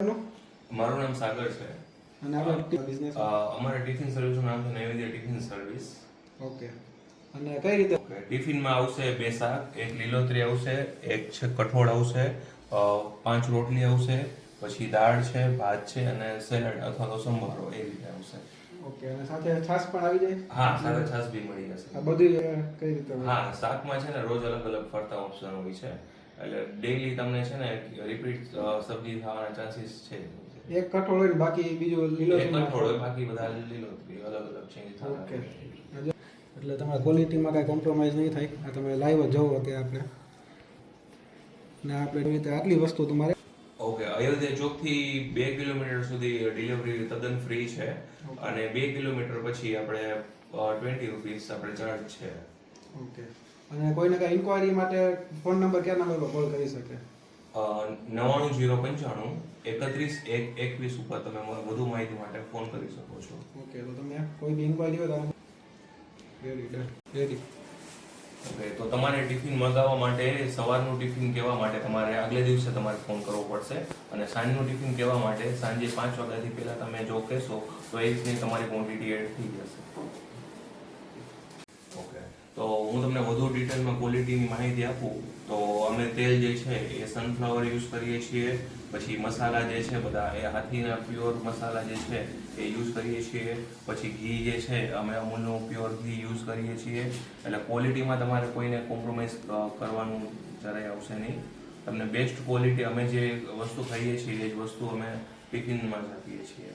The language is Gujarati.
મારું નામ સાગર છે અને આપણે બિઝનેસ અમારા ટિફિન સર્વિસનું નામ છે નૈવેદ્ય ટિફિન સર્વિસ. ઓકે. અને કઈ રીતે ટિફિનમાં આવશે 2 શાક, એક લીલોતરી આવશે, એક છે કઠોળ આવશે, 5 રોટલી આવશે, પછી દાળ છે, ભાત છે અને સેલડ અથવા તો સંભારો એ રીતે આવશે. ઓકે. અને સાથે છાશ પણ આવી જાય? હા, સાથે છાશ બી મળી જશે. આ બધી કઈ રીતે હોય? હા, શાકમાં છે ને રોજ અલગ અલગ ફરતા ઓપ્શન હોય છે, એટલે ડેઈલી તમને છે ને રિપીટ સબ્જી ખાવાના ચાન્સીસ છે. એક કઠોળ હોય ને બાકી બીજું લીલોતરી એક કઠોળ હોય, બાકી બધા લીલોતરી અલગ અલગ ચેન્જ થતા. ઓકે. એટલે તમારા ક્વોલિટીમાં કાંઈ કોમ્પ્રોમાઇઝ નહીં થાય. આ તમે લાઈવ જ જોવો કે આપણે ને આપણે એવી રીતે આટલી વસ્તુ તમારે ઓકે. અયોધ્યા ચોકથી 2 કિલોમીટર સુધી ડિલિવરી તદ્દન ફ્રી છે અને 2 કિલોમીટર પછી આપણે 20 રૂપીસ આપણે ચાર્જ છે. ઓકે. અને કોઈને કાંઈ ઇન્ક્વાયરી માટે ફોન નંબર કયા નંબર પર કોલ કરી શકે? 99095 31 121 ઉપર તમે વધુ માહિતી માટે ફોન કરી શકો છો. ઓકે. તો તમે કોઈ બી ઇન્ક્વાયરી હોય તો રેડી. ઓકે. તો તમારે ટિફિન મંગાવવા માટે સવારનું ટિફિન કહેવા માટે તમારે આગલે દિવસે તમારે ફોન કરવો પડશે અને સાંજનું ટિફિન કહેવા માટે સાંજે 5 વાગ્યાથી પહેલા તમે જો કહેશો તો એ રીતની તમારી ક્વોન્ટિટી એડ થઈ જશે. ઓકે. તો હું તમને વધુ ડિટેલમાં ક્વોલિટીની માહિતી આપું તો અમે તેલ જે છે એ સનફ્લાવર યુઝ કરીએ છીએ, પછી મસાલા જે છે બધા એ હાથીના પ્યોર મસાલા જે છે એ યુઝ કરીએ છીએ, પછી ઘી જે છે અમે અમૂલનું પ્યોર ઘી યુઝ કરીએ છીએ, એટલે ક્વોલિટીમાં તમારે કોઈને કોમ્પ્રોમાઇઝ કરવાનું જરાય આવશે નહીં. તમને બેસ્ટ ક્વોલિટી અમે જે વસ્તુ ખાઈએ છીએ એ જ વસ્તુ અમે ટિફિનમાં જ આપીએ છીએ.